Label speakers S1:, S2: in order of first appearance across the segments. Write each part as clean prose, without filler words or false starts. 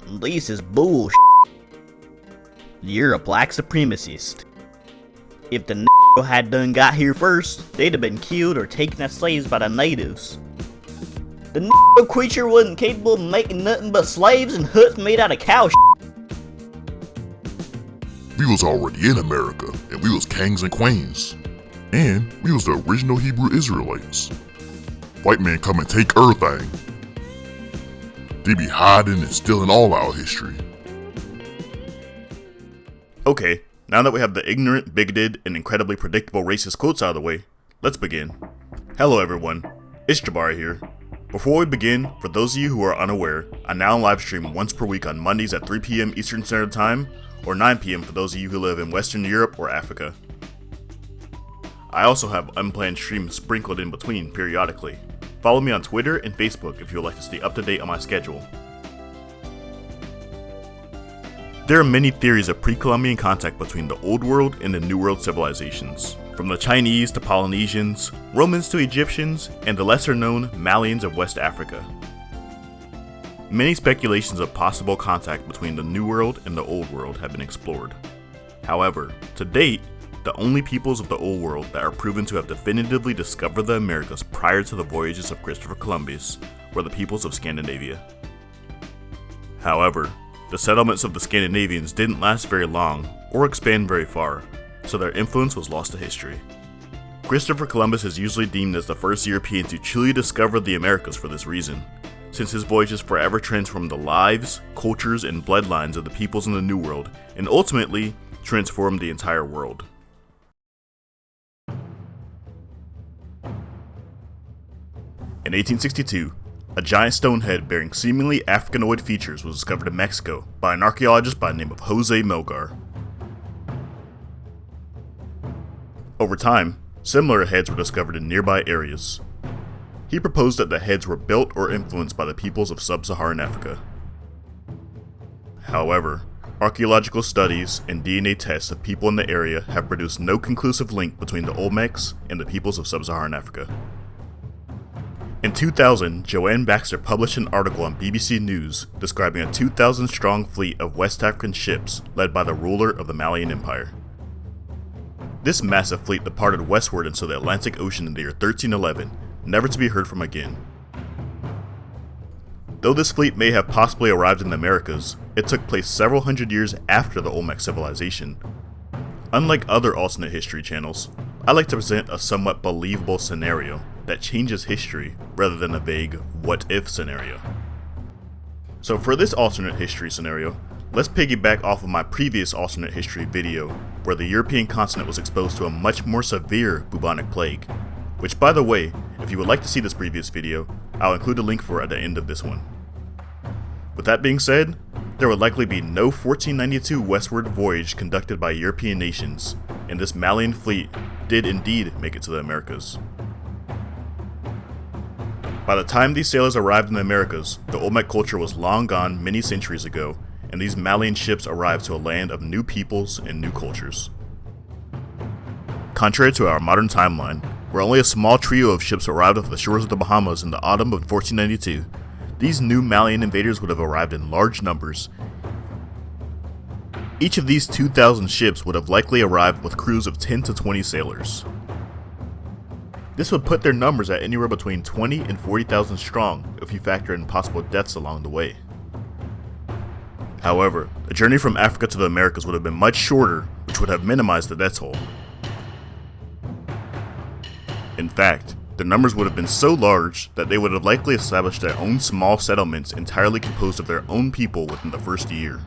S1: This is bullshit. You're a black supremacist. If the had done got here first, they'd have been killed or taken as slaves by the natives. The creature wasn't capable of making nothing but slaves and huts made out of cow shit.
S2: We was already in America, and we was kings and queens. And we was the original Hebrew Israelites. White men come and take everything. They be hiding and stealing all our history.
S3: Okay, now that we have the ignorant, bigoted, and incredibly predictable racist quotes out of the way, let's begin. Hello everyone, it's Jabari here. Before we begin, for those of you who are unaware, I now live stream once per week on Mondays at 3 PM Eastern Standard Time, or 9 PM for those of you who live in Western Europe or Africa. I also have unplanned streams sprinkled in between periodically. Follow me on Twitter and Facebook if you would like to stay up to date on my schedule. There are many theories of pre-Columbian contact between the Old World and the New World civilizations, from the Chinese to Polynesians, Romans to Egyptians, and the lesser-known Malians of West Africa. Many speculations of possible contact between the New World and the Old World have been explored. However, to date, the only peoples of the Old World that are proven to have definitively discovered the Americas prior to the voyages of Christopher Columbus were the peoples of Scandinavia. However, the settlements of the Scandinavians didn't last very long or expand very far, so their influence was lost to history. Christopher Columbus is usually deemed as the first European to truly discover the Americas for this reason, since his voyages forever transformed the lives, cultures, and bloodlines of the peoples in the New World, and ultimately transformed the entire world. In 1862, a giant stone head bearing seemingly Africanoid features was discovered in Mexico by an archaeologist by the name of Jose Melgar. Over time, similar heads were discovered in nearby areas. He proposed that the heads were built or influenced by the peoples of sub-Saharan Africa. However, archaeological studies and DNA tests of people in the area have produced no conclusive link between the Olmecs and the peoples of sub-Saharan Africa. In 2000, Joanne Baxter published an article on BBC News describing a 2,000-strong fleet of West African ships led by the ruler of the Malian Empire. This massive fleet departed westward into the Atlantic Ocean in the year 1311, never to be heard from again. Though this fleet may have possibly arrived in the Americas, it took place several hundred years after the Olmec civilization. Unlike other alternate history channels, I like to present a somewhat believable scenario that changes history rather than a vague what-if scenario. So for this alternate history scenario, let's piggyback off of my previous alternate history video where the European continent was exposed to a much more severe bubonic plague, which by the way, if you would like to see this previous video, I'll include a link for it at the end of this one. With that being said, there would likely be no 1492 westward voyage conducted by European nations, and this Malian fleet did indeed make it to the Americas. By the time these sailors arrived in the Americas, the Olmec culture was long gone many centuries ago, and these Malian ships arrived to a land of new peoples and new cultures. Contrary to our modern timeline, where only a small trio of ships arrived off the shores of the Bahamas in the autumn of 1492, these new Malian invaders would have arrived in large numbers. Each of these 2,000 ships would have likely arrived with crews of 10 to 20 sailors. This would put their numbers at anywhere between 20 and 40,000 strong if you factor in possible deaths along the way. However, the journey from Africa to the Americas would have been much shorter, which would have minimized the death toll. In fact, the numbers would have been so large that they would have likely established their own small settlements entirely composed of their own people within the first year.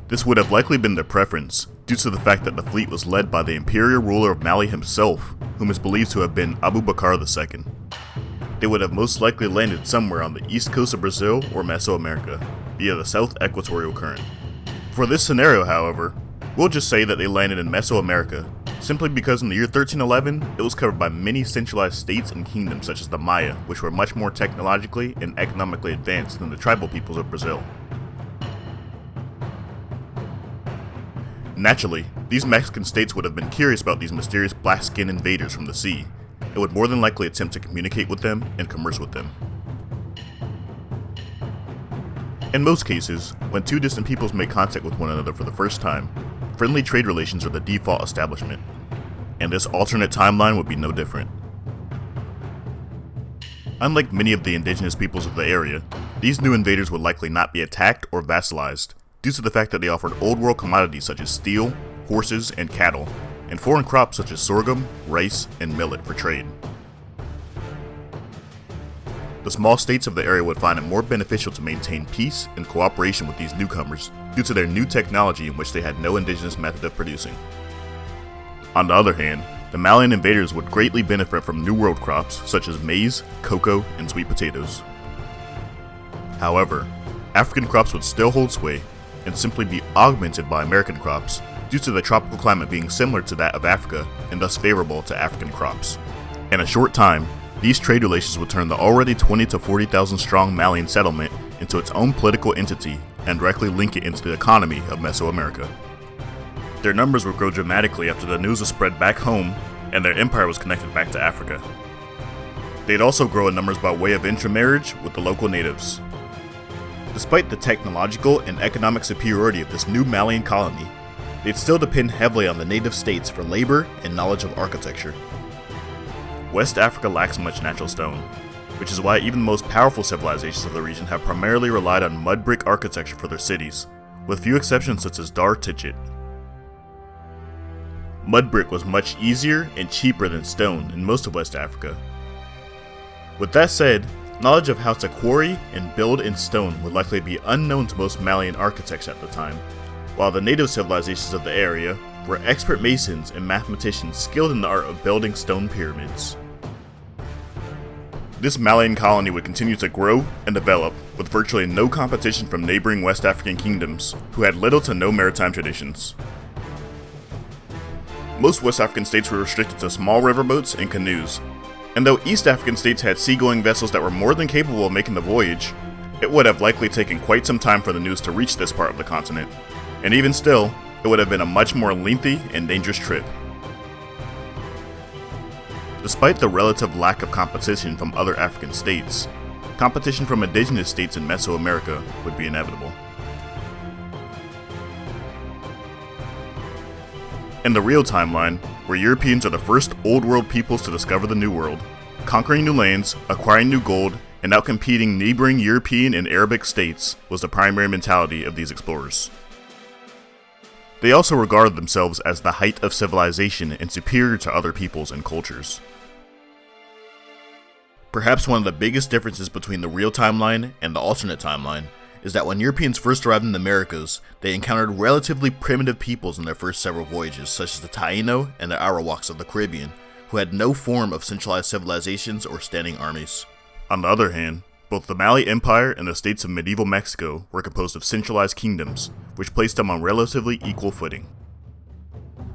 S3: This would have likely been their preference, due to the fact that the fleet was led by the imperial ruler of Mali himself, whom is believed to have been Abu Bakr II. They would have most likely landed somewhere on the east coast of Brazil or Mesoamerica, via the South Equatorial Current. For this scenario, however, we'll just say that they landed in Mesoamerica, simply because in the year 1311, it was covered by many centralized states and kingdoms such as the Maya, which were much more technologically and economically advanced than the tribal peoples of Brazil. Naturally, these Mexican states would have been curious about these mysterious black-skinned invaders from the sea, and would more than likely attempt to communicate with them and converse with them. In most cases, when two distant peoples make contact with one another for the first time, friendly trade relations are the default establishment, and this alternate timeline would be no different. Unlike many of the indigenous peoples of the area, these new invaders would likely not be attacked or vassalized due to the fact that they offered old world commodities such as steel, horses, and cattle, and foreign crops such as sorghum, rice, and millet for trade. The small states of the area would find it more beneficial to maintain peace and cooperation with these newcomers due to their new technology in which they had no indigenous method of producing. On the other hand, the Malian invaders would greatly benefit from New World crops such as maize, cocoa, and sweet potatoes. However, African crops would still hold sway and simply be augmented by American crops due to the tropical climate being similar to that of Africa and thus favorable to African crops. In a short time, these trade relations would turn the already 20 to 40,000 strong Malian settlement into its own political entity and directly link it into the economy of Mesoamerica. Their numbers would grow dramatically after the news was spread back home and their empire was connected back to Africa. They'd also grow in numbers by way of intermarriage with the local natives. Despite the technological and economic superiority of this new Malian colony, they'd still depend heavily on the native states for labor and knowledge of architecture. West Africa lacks much natural stone, which is why even the most powerful civilizations of the region have primarily relied on mud brick architecture for their cities, with few exceptions such as Dar Tichet. Mud brick was much easier and cheaper than stone in most of West Africa. With that said, knowledge of how to quarry and build in stone would likely be unknown to most Malian architects at the time, while the native civilizations of the area were expert masons and mathematicians skilled in the art of building stone pyramids. This Malian colony would continue to grow and develop with virtually no competition from neighboring West African kingdoms who had little to no maritime traditions. Most West African states were restricted to small riverboats and canoes, and though East African states had seagoing vessels that were more than capable of making the voyage, it would have likely taken quite some time for the news to reach this part of the continent, and even still, it would have been a much more lengthy and dangerous trip. Despite the relative lack of competition from other African states, competition from indigenous states in Mesoamerica would be inevitable. In the real timeline, where Europeans are the first Old World peoples to discover the New World, conquering new lands, acquiring new gold, and outcompeting neighboring European and Arabic states was the primary mentality of these explorers. They also regarded themselves as the height of civilization and superior to other peoples and cultures. Perhaps one of the biggest differences between the real timeline and the alternate timeline is that when Europeans first arrived in the Americas, they encountered relatively primitive peoples in their first several voyages, such as the Taino and the Arawaks of the Caribbean, who had no form of centralized civilizations or standing armies. On the other hand, both the Mali Empire and the states of medieval Mexico were composed of centralized kingdoms, which placed them on relatively equal footing.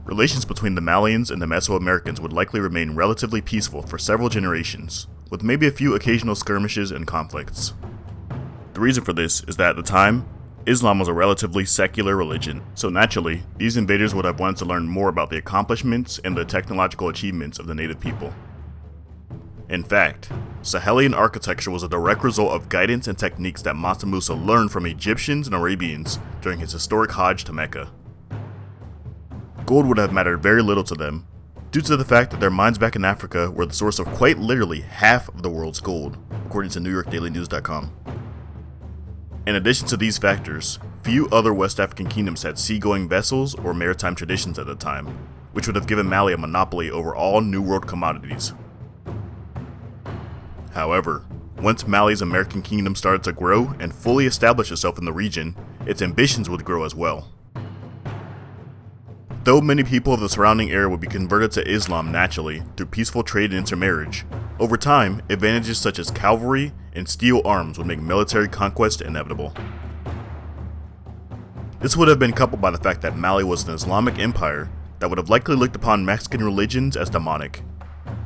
S3: Relations between the Malians and the Mesoamericans would likely remain relatively peaceful for several generations, with maybe a few occasional skirmishes and conflicts. The reason for this is that at the time, Islam was a relatively secular religion, so naturally, these invaders would have wanted to learn more about the accomplishments and the technological achievements of the native people. In fact, Sahelian architecture was a direct result of guidance and techniques that Mansa Musa learned from Egyptians and Arabians during his historic Hajj to Mecca. Gold would have mattered very little to them, due to the fact that their mines back in Africa were the source of quite literally half of the world's gold, according to NewYorkDailyNews.com. In addition to these factors, few other West African kingdoms had seagoing vessels or maritime traditions at the time, which would have given Mali a monopoly over all New World commodities. However, once Mali's American kingdom started to grow and fully establish itself in the region, its ambitions would grow as well. Though many people of the surrounding area would be converted to Islam naturally through peaceful trade and intermarriage, over time, advantages such as cavalry and steel arms would make military conquest inevitable. This would have been coupled by the fact that Mali was an Islamic empire that would have likely looked upon Mexican religions as demonic.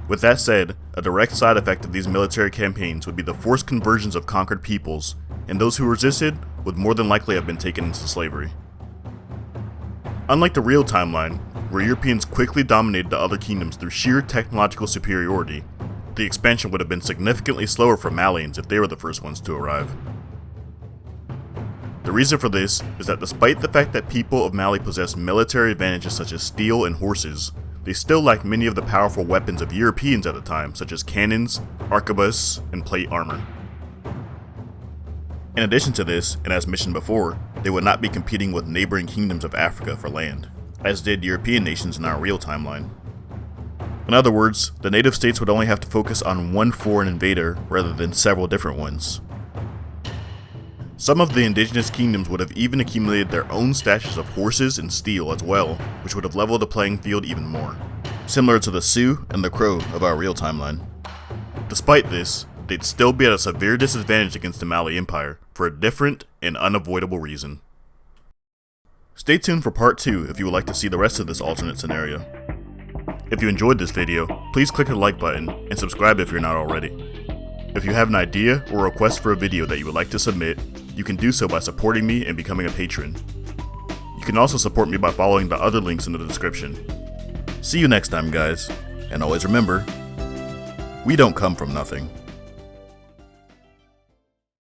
S3: With that said, a direct side effect of these military campaigns would be the forced conversions of conquered peoples, and those who resisted would more than likely have been taken into slavery. Unlike the real timeline, where Europeans quickly dominated the other kingdoms through sheer technological superiority, the expansion would have been significantly slower for Malians if they were the first ones to arrive. The reason for this is that despite the fact that people of Mali possessed military advantages such as steel and horses, they still lacked many of the powerful weapons of Europeans at the time, such as cannons, arquebus, and plate armor. In addition to this, and as mentioned before, they would not be competing with neighboring kingdoms of Africa for land, as did European nations in our real timeline. In other words, the native states would only have to focus on one foreign invader rather than several different ones. Some of the indigenous kingdoms would have even accumulated their own stashes of horses and steel as well, which would have leveled the playing field even more, similar to the Sioux and the Crow of our real timeline. Despite this, they'd still be at a severe disadvantage against the Mali Empire, for a different and unavoidable reason. Stay tuned for part 2 if you would like to see the rest of this alternate scenario. If you enjoyed this video, please click the like button and subscribe if you're not already. If you have an idea or request for a video that you would like to submit, you can do so by supporting me and becoming a patron. You can also support me by following the other links in the description. See you next time, guys, and always remember, we don't come from nothing.